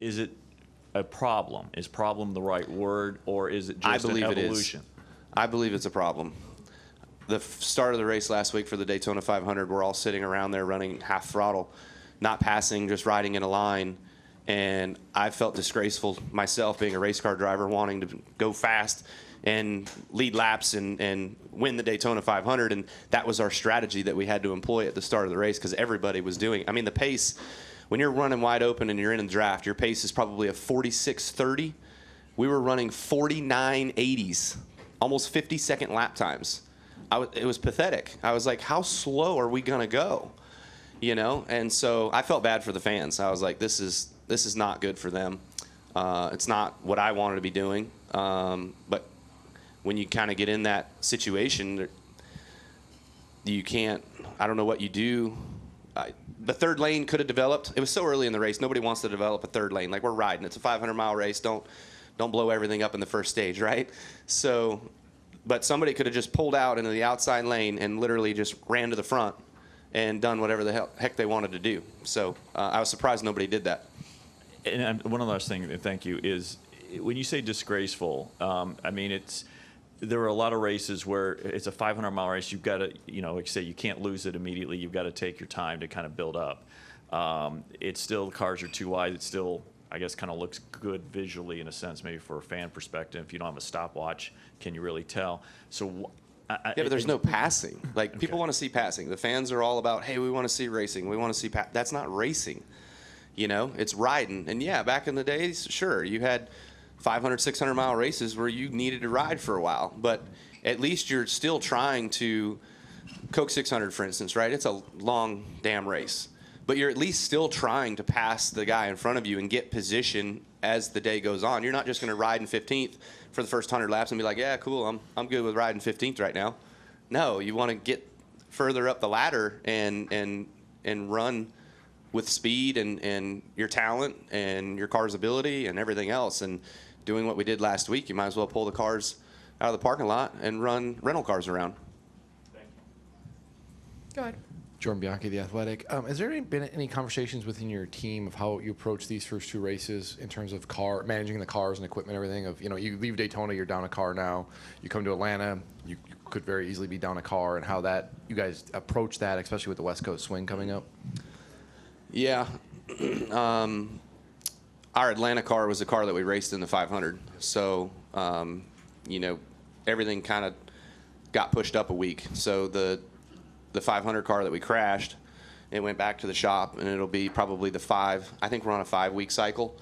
Is it a problem? Is problem the right word, or is it just an evolution? I believe it's a problem. The start of the race last week for the Daytona 500, we're all sitting around there running half throttle, not passing, just riding in a line. And I felt disgraceful myself, being a race car driver, wanting to go fast and lead laps and win the Daytona 500. And that was our strategy that we had to employ at the start of the race because everybody was doing it. I mean, the pace, when you're running wide open and you're in the draft, your pace is probably a 46.30. We were running 49.80s, almost 50-second lap times. It was pathetic. I was like, how slow are we going to go? You know? And so I felt bad for the fans. I was like, this is not good for them. It's not what I wanted to be doing. But when you kind of get in that situation, you can't, I don't know what you do. The third lane could have developed. It was so early in the race. Nobody wants to develop a third lane. Like, we're riding. It's a 500-mile race. Don't blow everything up in the first stage, right? So, but somebody could have just pulled out into the outside lane and literally just ran to the front and done whatever the heck they wanted to do. So I was surprised nobody did that. And one last thing, thank you, is when you say disgraceful, I mean, there are a lot of races where it's a 500-mile race. You've got to, like you say, you can't lose it immediately. You've got to take your time to kind of build up. It's still, the cars are too wide. It still, I guess, kind of looks good visually in a sense, maybe for a fan perspective. If you don't have a stopwatch, can you really tell? So, yeah, but there's no passing. Like, okay. People want to see passing. The fans are all about, hey, we want to see racing. We want to see that's not racing. It's riding. And yeah, back in the days, sure, you had 500, 600-mile races where you needed to ride for a while. But at least you're still trying to, Coke 600, for instance, right? It's a long damn race. But you're at least still trying to pass the guy in front of you and get position as the day goes on. You're not just going to ride in 15th for the first 100 laps and be like, yeah, cool, I'm good with riding 15th right now. No, you want to get further up the ladder and run with speed and your talent and your car's ability and everything else. And doing what we did last week, you might as well pull the cars out of the parking lot and run rental cars around. Thank you. Go ahead. Jordan Bianchi, The Athletic. Has there been any conversations within your team of how you approach these first two races in terms of managing the cars and equipment, everything? Of you leave Daytona, you're down a car now. You come to Atlanta, you could very easily be down a car, and how that you guys approach that, especially with the West Coast swing coming up. Yeah, our Atlanta car was a car that we raced in the 500, so everything kind of got pushed up a week. So the 500 car that we crashed, it went back to the shop, and it'll be probably I think we're on a 5-week cycle.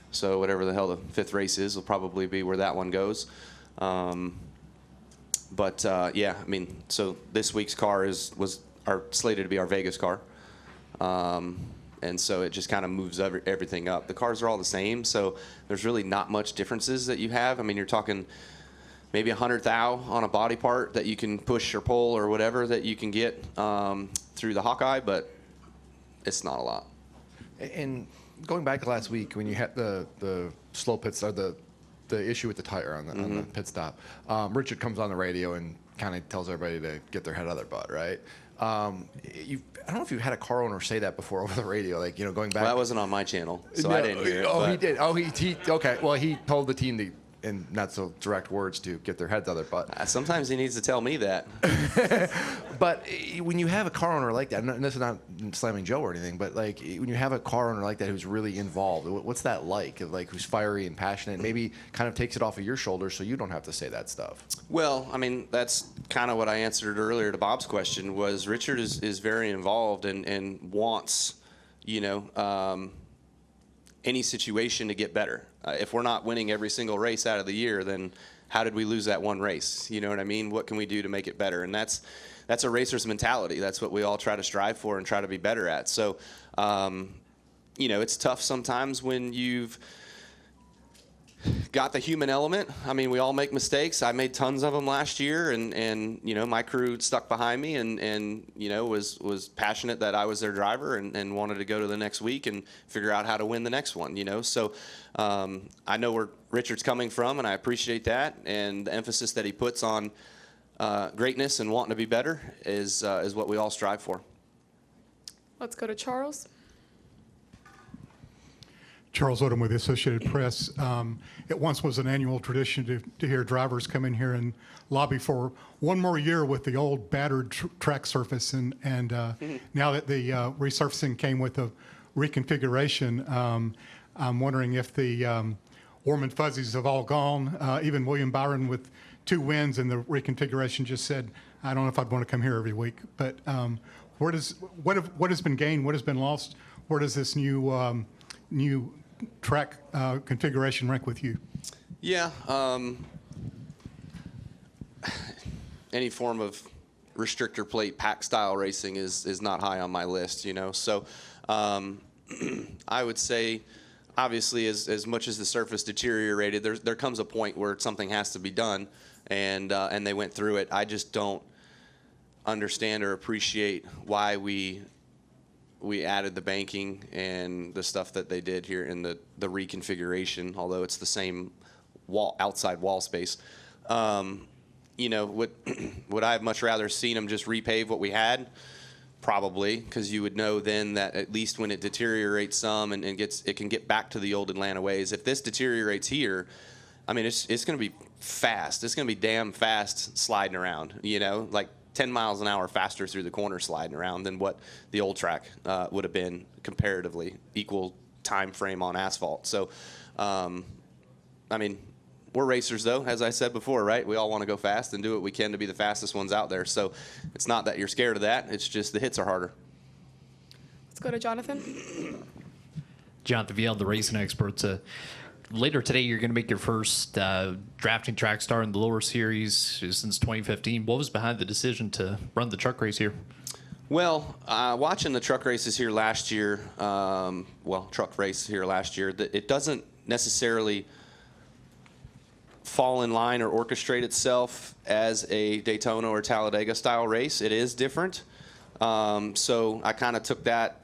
So whatever the hell the 5th race is will probably be where that one goes. Yeah, I mean, so this week's car was slated to be our Vegas car. And so it just kind of moves everything up. The cars are all the same, so there's really not much differences that you have. I mean, you're talking maybe 100 thou on a body part that you can push or pull or whatever that you can get through the Hawkeye, but it's not a lot. And going back to last week when you had the slow pits or the issue with the tire on the pit stop, Richard comes on the radio and kind of tells everybody to get their head out of their butt, right? I don't know if you've had a car owner say that before over the radio, like, going back. Well, that wasn't on my channel, so no, I didn't hear it. Oh, he did. Oh, he okay. Well, he told the team to, in not so direct words, to get their heads out of their butt. Sometimes he needs to tell me that. But when you have a car owner like that, and this is not slamming Joe or anything, but like when you have a car owner like that who's really involved, what's that like? Who's fiery and passionate, and maybe kind of takes it off of your shoulders so you don't have to say that stuff. Well, I mean, that's kind of what I answered earlier to Bob's question. Was Richard is very involved and wants, any situation to get better. If we're not winning every single race out of the year, then how did we lose that one race? You know what I mean? What can we do to make it better? And that's a racer's mentality. That's what we all try to strive for and try to be better at. So, it's tough sometimes when you've got the human element. I mean, we all make mistakes. I made tons of them last year, and my crew stuck behind me and was passionate that I was their driver and wanted to go to the next week and figure out how to win the next one, So I know where Richard's coming from, and I appreciate that, and the emphasis that he puts on greatness and wanting to be better is what we all strive for. Let's go to Charles. Charles Odom with the Associated Press. It once was an annual tradition to hear drivers come in here and lobby for one more year with the old battered track surface. And now that the resurfacing came with the reconfiguration, I'm wondering if the warm and fuzzies have all gone. Even William Byron with 2 wins and the reconfiguration just said, I don't know if I'd want to come here every week. But what has been gained? What has been lost? Where does this new track configuration rank with you? Yeah, any form of restrictor plate pack style racing is not high on my list, you know. So I would say, obviously, as much as the surface deteriorated, there comes a point where something has to be done, and they went through it. I just don't understand or appreciate why we added the banking and the stuff that they did here in the reconfiguration, although it's the same outside wall space. You know, would I have much rather seen them just repave what we had? Probably, because you would know then that at least when it deteriorates some and it can get back to the old Atlanta ways. If this deteriorates here, I mean, it's going to be fast. It's going to be damn fast sliding around, you know, like 10 miles an hour faster through the corner sliding around than what the old track would have been comparatively, equal time frame on asphalt. So, I mean, we're racers, though, as I said before, right? We all want to go fast and do what we can to be the fastest ones out there. So it's not that you're scared of that. It's just the hits are harder. Let's go to Jonathan. Jonathan Viel, the racing experts. Later today, you're going to make your first drafting track start in the lower series since 2015. What was behind the decision to run the truck race here? Well, watching the truck races here last year, truck race here last year, it doesn't necessarily fall in line or orchestrate itself as a Daytona or Talladega style race. It is different. So I kind of took that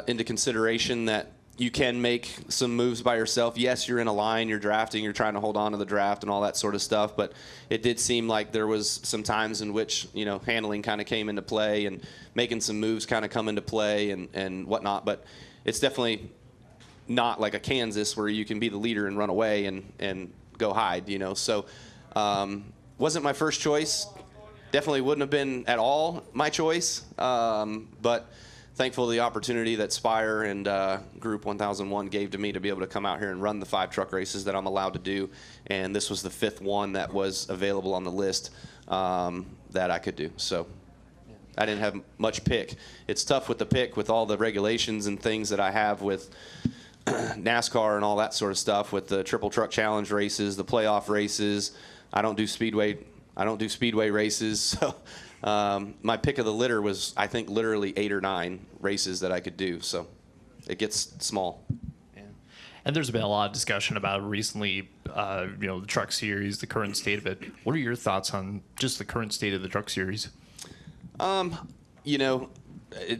into consideration, that you can make some moves by yourself. Yes, you're in a line, you're drafting, you're trying to hold on to the draft and all that sort of stuff, but it did seem like there was some times in which, you know, handling kind of came into play and making some moves kind of come into play and whatnot. But it's definitely not like a Kansas where you can be the leader and run away and go hide, you know. So wasn't my first choice. Definitely wouldn't have been at all my choice, but thankful for the opportunity that Spire and Group 1001 gave to me to be able to come out here and run the 5 truck races that I'm allowed to do. And this was the 5th one that was available on the list that I could do. So I didn't have much pick. It's tough with the pick with all the regulations and things that I have with NASCAR and all that sort of stuff, with the triple truck challenge races, the playoff races. I don't do speedway races. So my pick of the litter was, I think, literally 8 or 9 races that I could do. So it gets small. Yeah. And there's been a lot of discussion about recently, the truck series, the current state of it. What are your thoughts on just the current state of the truck series?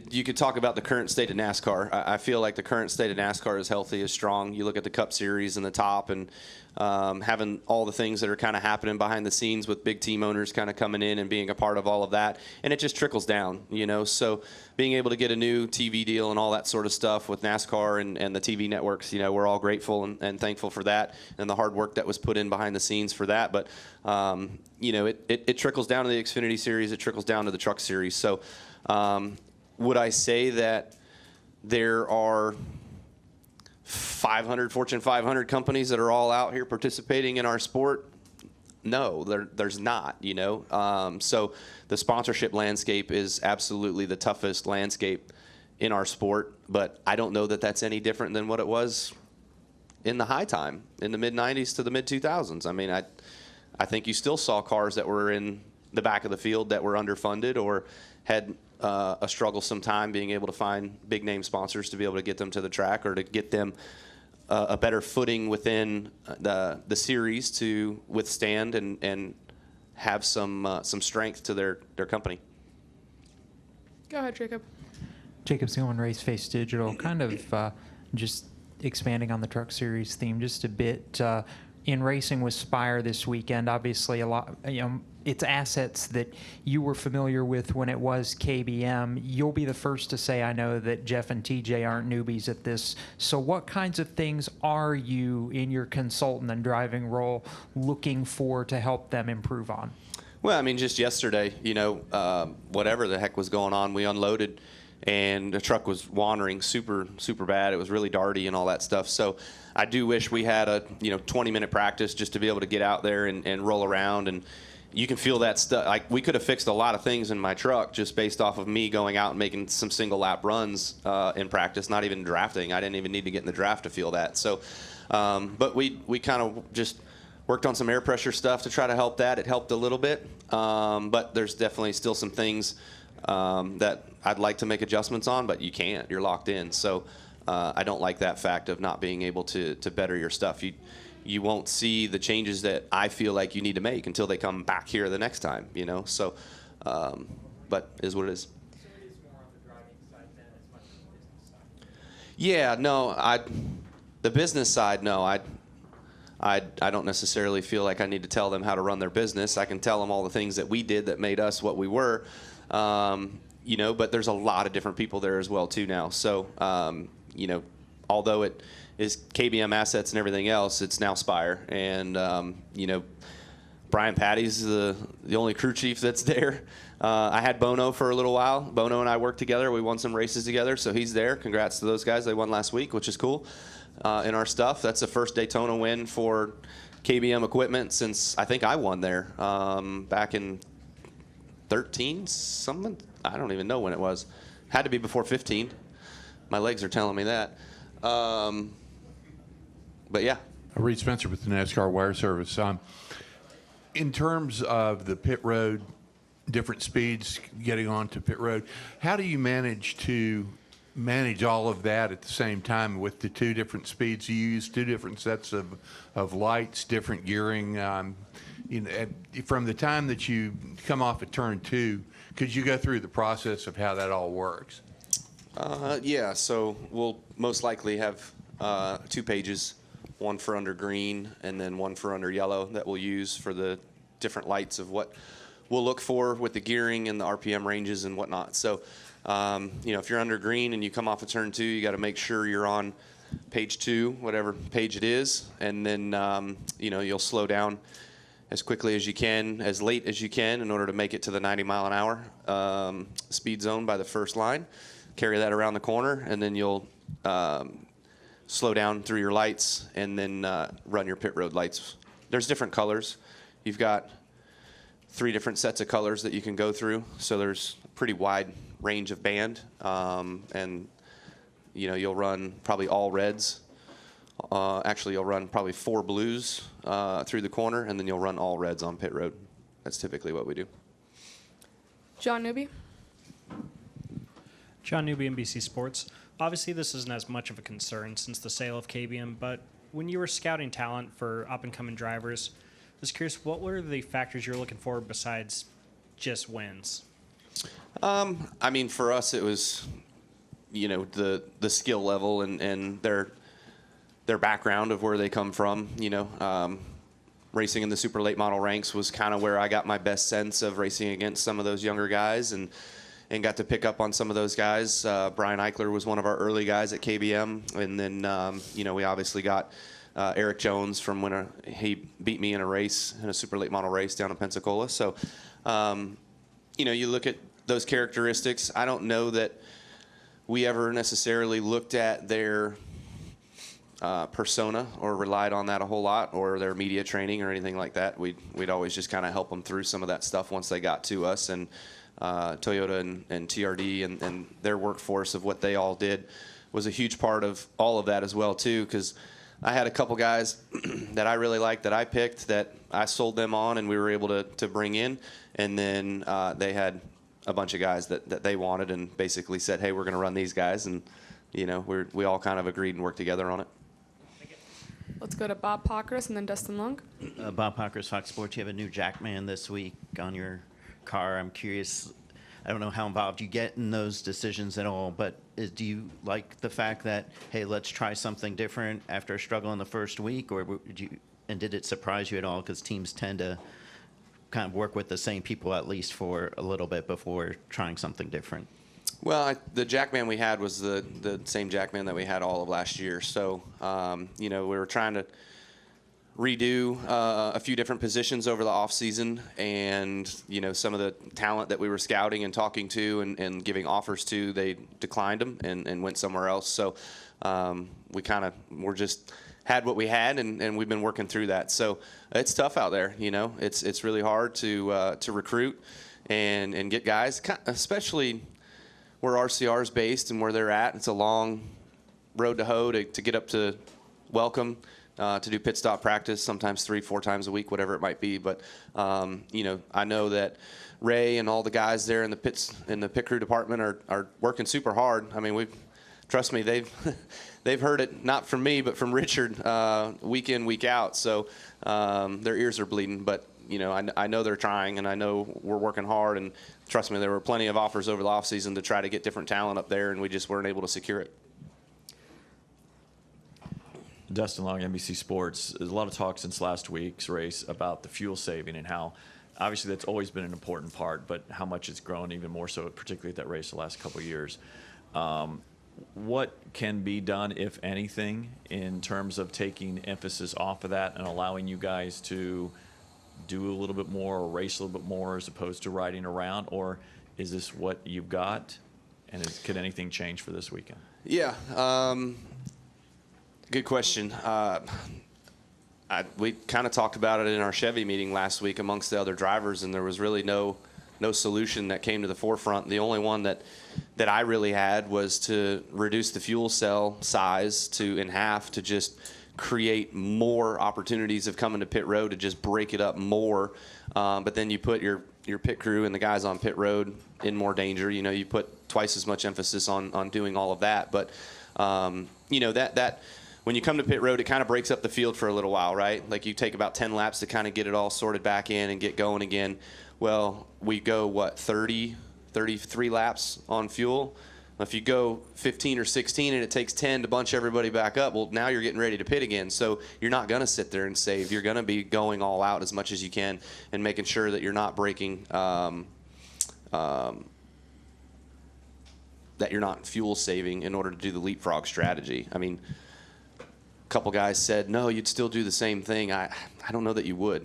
You could talk about the current state of NASCAR. I feel like the current state of NASCAR is healthy, is strong. You look at the Cup Series and the top, and having all the things that are kind of happening behind the scenes with big team owners kind of coming in and being a part of all of that, and it just trickles down, you know. So being able to get a new TV deal and all that sort of stuff with NASCAR and the TV networks, you know, we're all grateful and thankful for that and the hard work that was put in behind the scenes for that. But it trickles down to the Xfinity Series, it trickles down to the Truck Series. So would I say that there are 500 Fortune 500 companies that are all out here participating in our sport? No, there's not, you know. So the sponsorship landscape is absolutely the toughest landscape in our sport, but I don't know that that's any different than what it was in the high time, in the mid-'90s to the mid-2000s. I mean, I think you still saw cars that were in the back of the field that were underfunded or had a strugglesome time being able to find big name sponsors to be able to get them to the track or to get them a better footing within the series to withstand and have some strength to their company. Go ahead, Jacob. Jacob Seelman, Race Face Digital. Kind of just expanding on the Truck Series theme just a bit. In racing with Spire this weekend, obviously a lot, it's assets that you were familiar with when it was KBM. You'll be the first to say, I know, that Jeff and TJ aren't newbies at this. So what kinds of things are you, in your consultant and driving role, looking for to help them improve on? Well, I mean, just yesterday, whatever the heck was going on, we unloaded, and the truck was wandering super, super bad. It was really darty and all that stuff. So I do wish we had a 20-minute practice just to be able to get out there and roll around. And you can feel that stuff. Like, we could have fixed a lot of things in my truck just based off of me going out and making some single lap runs in practice, not even drafting. I didn't even need to get in the draft to feel that. So, but we kind of just worked on some air pressure stuff to try to help that. It helped a little bit, but there's definitely still some things that I'd like to make adjustments on, but you can't. You're locked in. So I don't like that fact of not being able to better your stuff. You won't see the changes that I feel like you need to make until they come back here the next time, So, but it is what it is. So it is more on the driving side than as much as the business side? Yeah, no, the business side, no, I don't necessarily feel like I need to tell them how to run their business. I can tell them all the things that we did that made us what we were, but there's a lot of different people there as well too now. So, although it is KBM assets and everything else, it's now Spire. And, Brian Patty's the only crew chief that's there. I had Bono for a little while. Bono and I worked together. We won some races together, so he's there. Congrats to those guys. They won last week, which is cool. In our stuff, that's the first Daytona win for KBM equipment since I think I won there back in 13, something. I don't even know when it was. Had to be before 15. My legs are telling me that. But yeah. Reed Spencer with the NASCAR Wire Service. In terms of the pit road, different speeds getting onto pit road, how do you manage all of that at the same time with the two different speeds? You use two different sets of lights, different gearing. From the time that you come off at turn 2, could you go through the process of how that all works? Yeah, so we'll most likely have 2 pages, one for under green and then one for under yellow that we'll use for the different lights of what we'll look for with the gearing and the RPM ranges and whatnot. So, if you're under green and you come off of turn 2, you got to make sure you're on page 2, whatever page it is, and then, you'll slow down as quickly as you can, as late as you can, in order to make it to the 90-mile-an-hour speed zone by the first line. Carry that around the corner, and then you'll slow down through your lights, and then run your pit road lights. There's different colors. You've got 3 different sets of colors that you can go through, so there's a pretty wide range of band, and you'll run probably all reds. Actually, you'll run probably 4 blues through the corner, and then you'll run all reds on pit road. That's typically what we do. John Newby. John Newby, NBC Sports. Obviously, this isn't as much of a concern since the sale of KBM, but when you were scouting talent for up-and-coming drivers, I was curious, what were the factors you're looking for besides just wins? I mean, for us, it was, the skill level and their background of where they come from. Racing in the super late model ranks was kind of where I got my best sense of racing against some of those younger guys and got to pick up on some of those guys. Brian Eichler was one of our early guys at KBM, and then we obviously got Eric Jones from when he beat me in a super late model race down in Pensacola. So, you look at those characteristics. I don't know that we ever necessarily looked at their persona or relied on that a whole lot, or their media training or anything like that. We'd always just kind of help them through some of that stuff once they got to us. And Toyota and TRD and their workforce of what they all did was a huge part of all of that as well too, because I had a couple guys that I really liked that I picked that I sold them on and we were able to bring in, and then they had a bunch of guys that they wanted and basically said, hey, we're going to run these guys, and we all kind of agreed and worked together on it. Let's go to Bob Pockris and then Dustin Long. Bob Pockris, Fox Sports. You have a new Jackman this week on your car. I'm curious, I don't know how involved you get in those decisions at all, but do you like the fact that, hey, let's try something different after a struggle in the first week, or did it surprise you at all? Because teams tend to kind of work with the same people at least for a little bit before trying something different? Well, the Jackman we had was the same Jackman that we had all of last year. So, we were trying to redo a few different positions over the off season, and some of the talent that we were scouting and talking to and giving offers to, they declined them and went somewhere else. So we're just had what we had, and we've been working through that. So it's tough out there. It's really hard to recruit and get guys, especially where RCR is based and where they're at. It's a long road to hoe to get up to Welcome. To do pit stop practice, sometimes 3-4 times a week, whatever it might be. But I know that Ray and all the guys there in the pit crew department are working super hard. I mean, trust me, they've heard it not from me but from Richard week in, week out. So their ears are bleeding. But I know they're trying, and I know we're working hard. And trust me, there were plenty of offers over the offseason to try to get different talent up there, and we just weren't able to secure it. Dustin Long, NBC Sports. There's a lot of talk since last week's race about the fuel saving and how, obviously, that's always been an important part, but how much it's grown even more so, particularly at that race the last couple of years. What can be done, if anything, in terms of taking emphasis off of that and allowing you guys to do a little bit more or race a little bit more as opposed to riding around? Or is this what you've got? And could anything change for this weekend? Yeah. Good question. We kind of talked about it in our Chevy meeting last week amongst the other drivers, and there was really no solution that came to the forefront. The only one that I really had was to reduce the fuel cell size in half to just create more opportunities of coming to pit road, to just break it up more. But then you put your pit crew and the guys on pit road in more danger. You put twice as much emphasis on doing all of that. But that when you come to pit road, it kind of breaks up the field for a little while, right? Like you take about 10 laps to kind of get it all sorted back in and get going again. Well, we go, 33 laps on fuel? If you go 15 or 16 and it takes 10 to bunch everybody back up, well, now you're getting ready to pit again. So you're not going to sit there and save. You're going to be going all out as much as you can and making sure that you're not breaking, that you're not fuel saving in order to do the leapfrog strategy. I mean, a couple guys said, no, you'd still do the same thing. I don't know that you would.